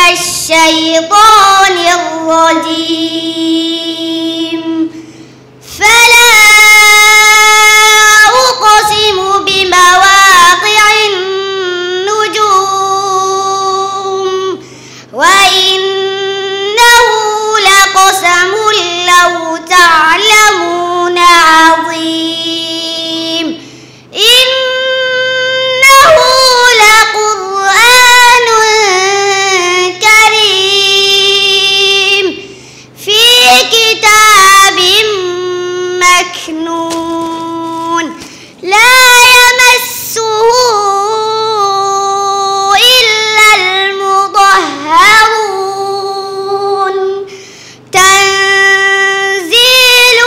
الشيطان الرجيم. فلا أقسم بمواقع النجوم وإنه لقسم لو تعلمون عظيم. إنه لقرآن كريم في كتاب مكنون لا يمسه إلا المطهرون تنزيل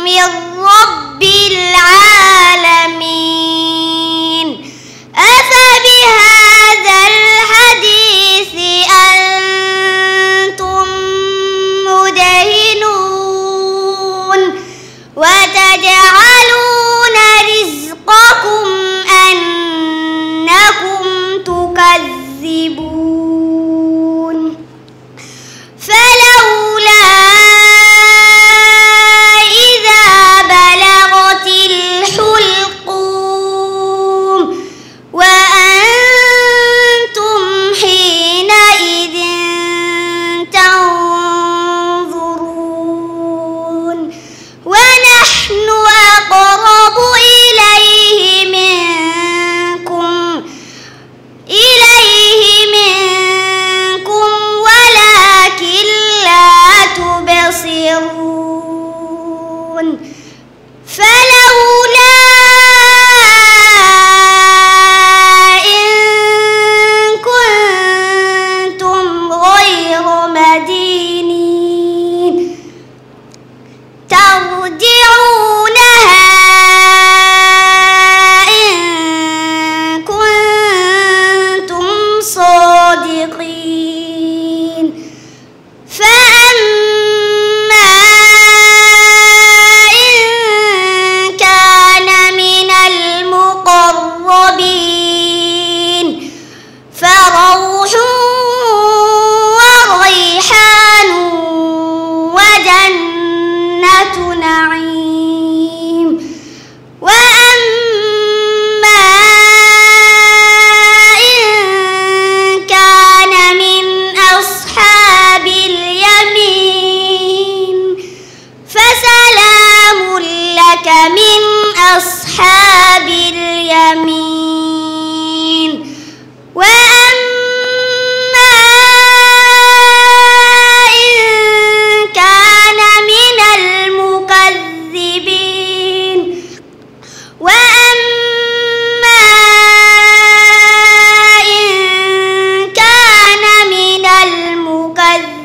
من رب العالمين. أفبهذا الحديث أنتم مدهنون وتجعلون رزقكم أنكم تكذبون. فلولا إذا بلغت الحلقوم وأنتم حينئذ تنظرون ونحن أقرب إليه منكم ولكن لا تبصرون. فلولا إن كنتم غير مدينين ترجعونها إن كنتم صادقين. فأما إن كان من المقربين فروح وريحان وجنة نعيم. وأما إن كان من أصحاب اليمين فسلام لك من أصحاب اليمين. وأما إن كان من المكذبين وأما إن كان من المكذبين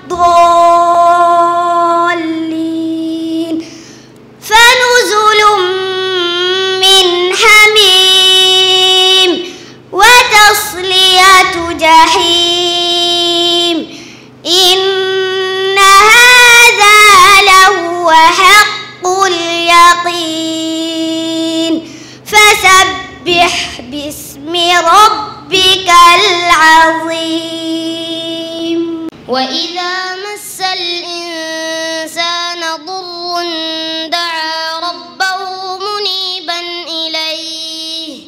الضالين فنزل من حميم وتصلية جحيم. إن هذا لهو حق اليقين. فسبح باسم ربك العظيم. وإذا مس الإنسان ضر دعا ربه منيبا إليه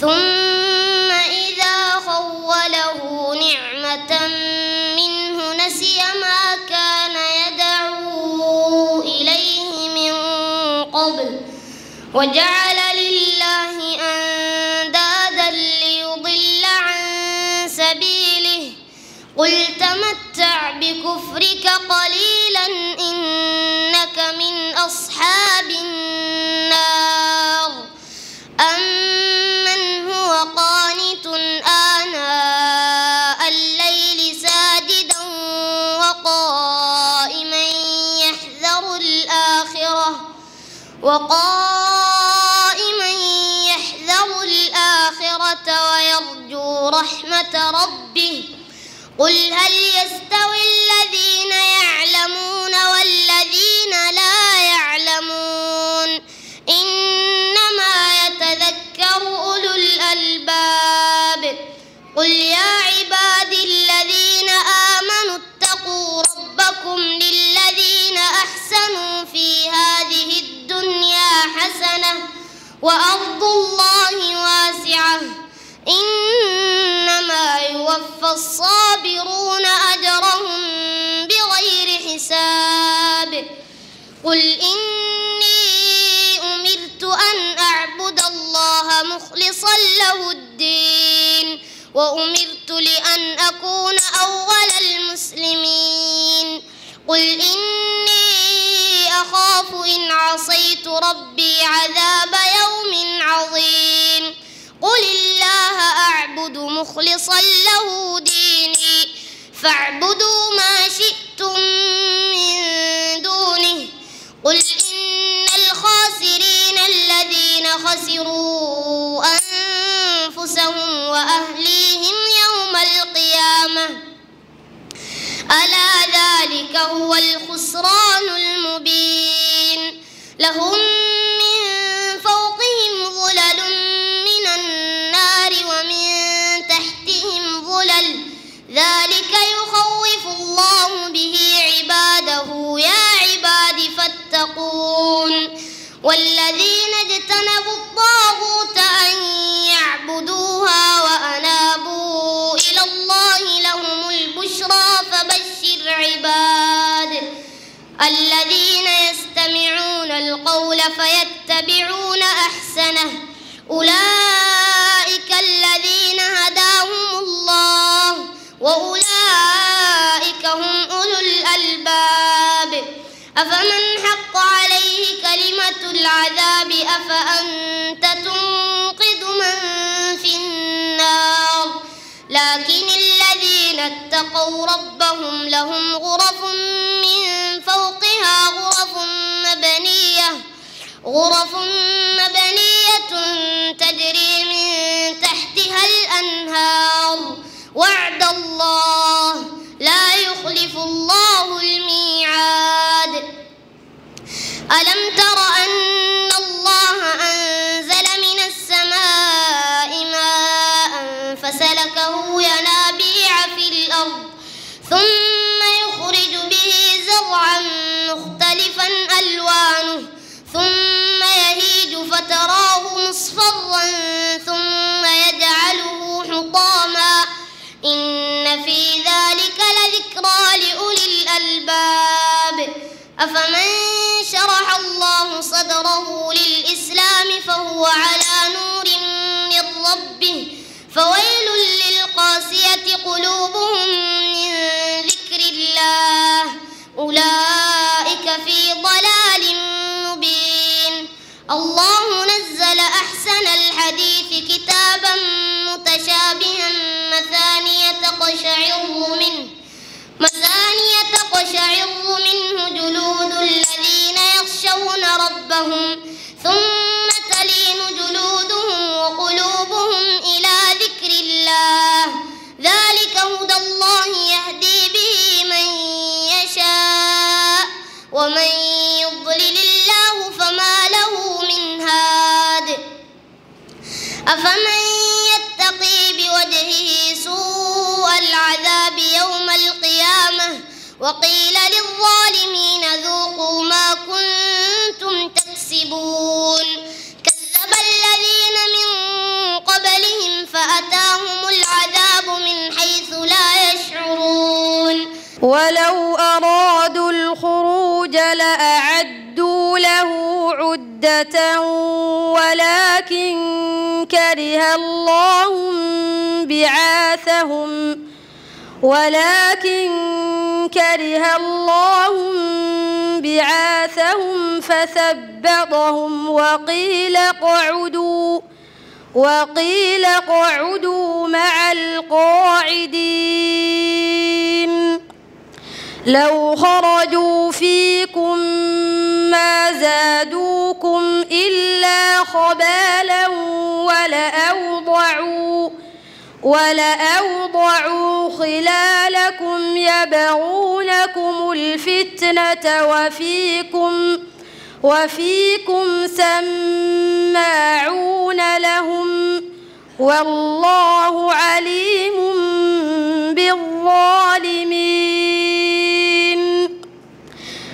ثم إذا خوله نعمة منه نسي ما كان يدعو إليه من قبل وجعل لله أندادا ليضل عن سبيله. قل تمتع بكفرك قليلا إنك من أصحاب النار. أمن هو قانت آناء الليل ساجدا وقائما يحذر الآخرة ويرجو رحمة ربه. قل هل يستوي الذين يعلمون والذين لا يعلمون إنما يتذكر أولو الألباب. قل يا عبادي الذين آمنوا اتقوا ربكم للذين أحسنوا في هذه الدنيا حسنة وأرض الله واسعة إنما يوفى الصابرون أجرهم بغير حساب قل إني أمرت أن أعبد الله مخلصا له الدين وأمرت لأن أكون أول المسلمين قل إني أخاف إن عصيت ربي عذاب يوم عظيم قل الله أعبد مخلصا له ديني فاعبدوا ما شئتم من دونه قل إن الخاسرين الذين خسروا أنفسهم وأهليهم يوم القيامة ألا ذلك هو الخسران المبين لهم من فوقهم ظلل من النار ومن تحتهم ظلل ذلك يخوف الله به عباده يا عباد فاتقون والذين اجتنبوا الطاغوت أن يعبدوها وأنابوا إلى الله لهم البشرى فبشر عباد الذين يستمعون القول فيتبعون أحسنه أولئك الذين هداهم الله وأولئك هم أولو الألباب أفمن حق عليه كلمة العذاب أفأنت تنقذ من في النار لكن الذين اتقوا ربهم لهم غرف من فوقها غرف مبنية تجري من تحتها الأنهار وعد الله لا يخلف الله الميعاد ألم تر أن الله أنزل من السماء ماء فسلكه ينابيع في الأرض ثم يخرج به زرعا مختلفا ألوانه ثم يهيج فتراه مصفرا ثم يجعله حطاما إن في ذلك لذكرى لأولي الألباب أفمن شرح الله صدره للإسلام فهو على نور من ربه فويل للقاسية قلوبهم من ذكر الله أولئك في ضلال مبين الله نزل أحسن الحديث كتابا متشابها مثانية تقشعر منه جلود الذين يخشون ربهم ثم تلين جلودهم وقلوبهم إلى ذكر الله ذلك هدى الله يهدي به من يشاء ومن يضلل الله فما له من هاد أفمن يتقي بوجهه سوء العذاب يوم القيامة وقيل للظالمين ذوقوا ما كنتم تكسبون كذب الذين من قبلهم فأتاهم العذاب من حيث لا يشعرون ولو أرادوا الخروج لأعدوا له عدة ولكن كره الله بعاثهم فثبطهم وقيل اقعدوا مع القاعدين لو خرجوا فيكم ما زادوكم إلا خبالا ولأوضعوا خلالكم يبغونكم الفتنة وفيكم سماعون لهم والله عليم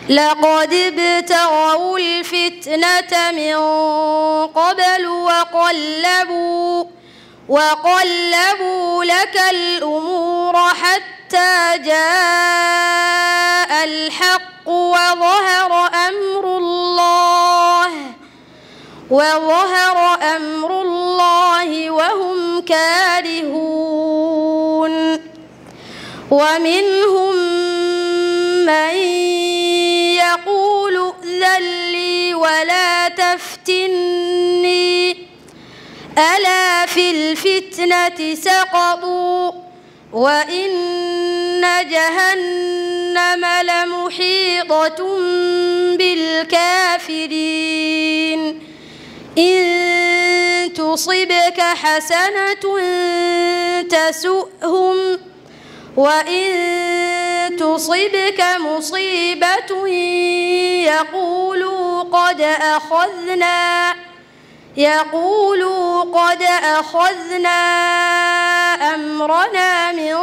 لقد ابتغوا الفتنة من قبل وقلبوا لك الأمور حتى جاء الحق وظهر أمر الله وهم كارهون ومنهم من يقول ائذن لي ولا تفتني ألا في الفتنة سقطوا وإن جهنم لمحيطة بالكافرين إن تصبك حسنة تسؤهم وإن تصبك مصيبة يقولوا قد أخذنا أمرنا من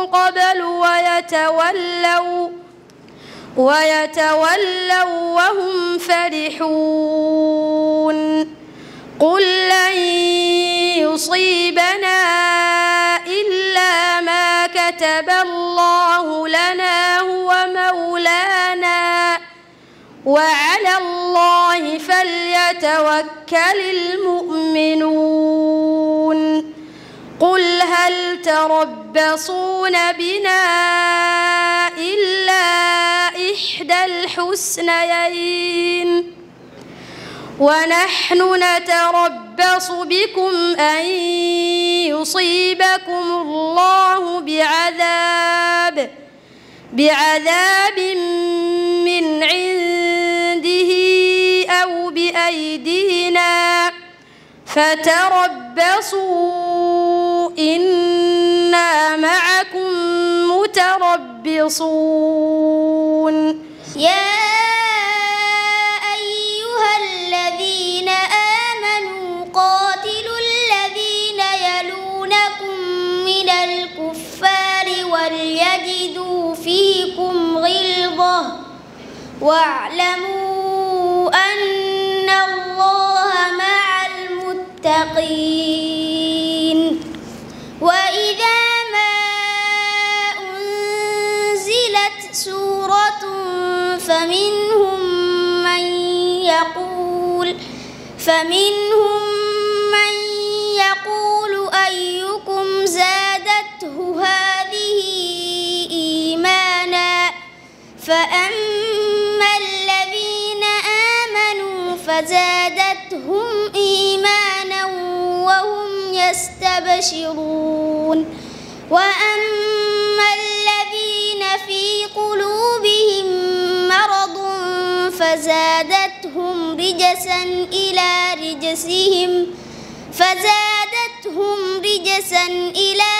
قبل ويتولوا وهم فرحون قل لن يصيبنا إلا ما كتب الله لنا هو مولانا وعلى الله فليتوكل المؤمنون قل هل تربصون بنا إلا إحدى الحسنيين ونحن نتربص بكم أن يصيبكم الله بعذاب من عنده أو بأيدينا فتربصوا إنا معكم متربصون يا أيها الذين آمنوا قاتلوا الذين يلونكم من الكفار وليجدوا فيكم غلظة واعلموا أن الله مع المتقين وإذا ما أنزلت سورة فمنهم من يقول أيكم زادته هذه إيمانا فأما الذين آمنوا فزادتهم إيمانا وهم يستبشرون وأما الذين في قلوبهم مرض فزادتهم رجسا إلى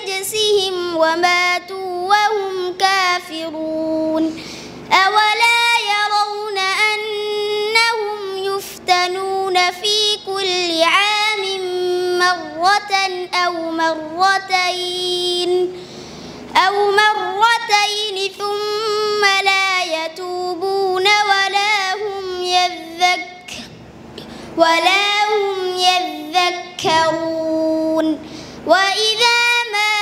رجسهم وماتوا وهم كافرون أولا يرون أنهم يفتنون في كل عام مرة أو مرتين ثم لا يتوبون ولا هم يذكرون وإذا ما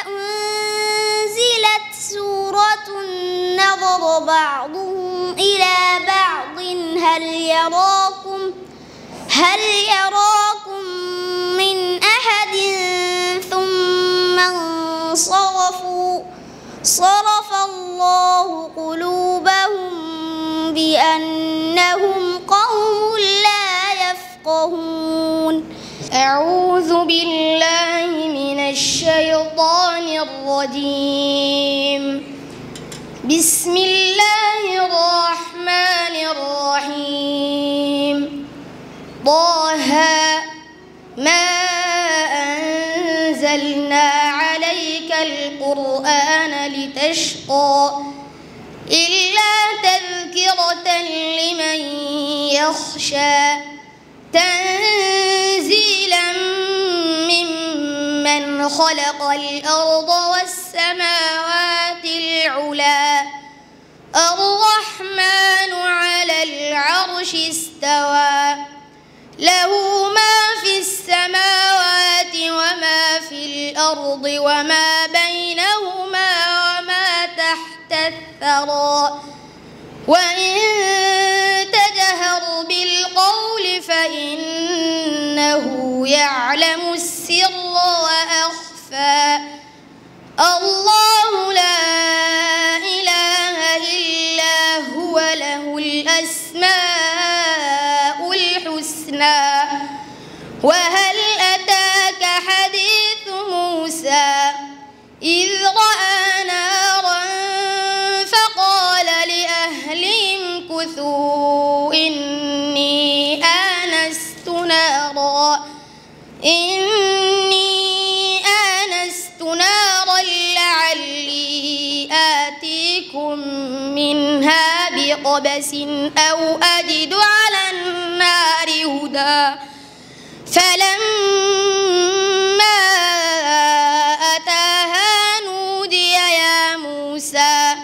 أنزلت سورة نظر بعضهم إلى بعض هل يراكم من أحد ثم انصرفوا صرف الله قلوبهم بأنهم قوم لا يفقهون أعوذ بالله من الشيطان الرجيم بسم الله الرحمن الرحيم طه ما أنزلنا عليك القرآن لتشقى إلا تذكرة لمن يخشى تنزيلا ممن خلق الأرض والسماوات العلى استوى له ما في السماوات وما في الأرض وما بينهما وما تحت الثرى وإن تجهر بالقول فإنه يعلم السر وأخفى الله لا إله إلا هو له الأسماء الحسنى وهل أتاك حديث موسى إذ رأى نارا فقال لأهلهم كثوا إني آنست نارا لعلي آتيكم منها بقبس أو أجد على النار هدى فلما أتاها نودي يا موسى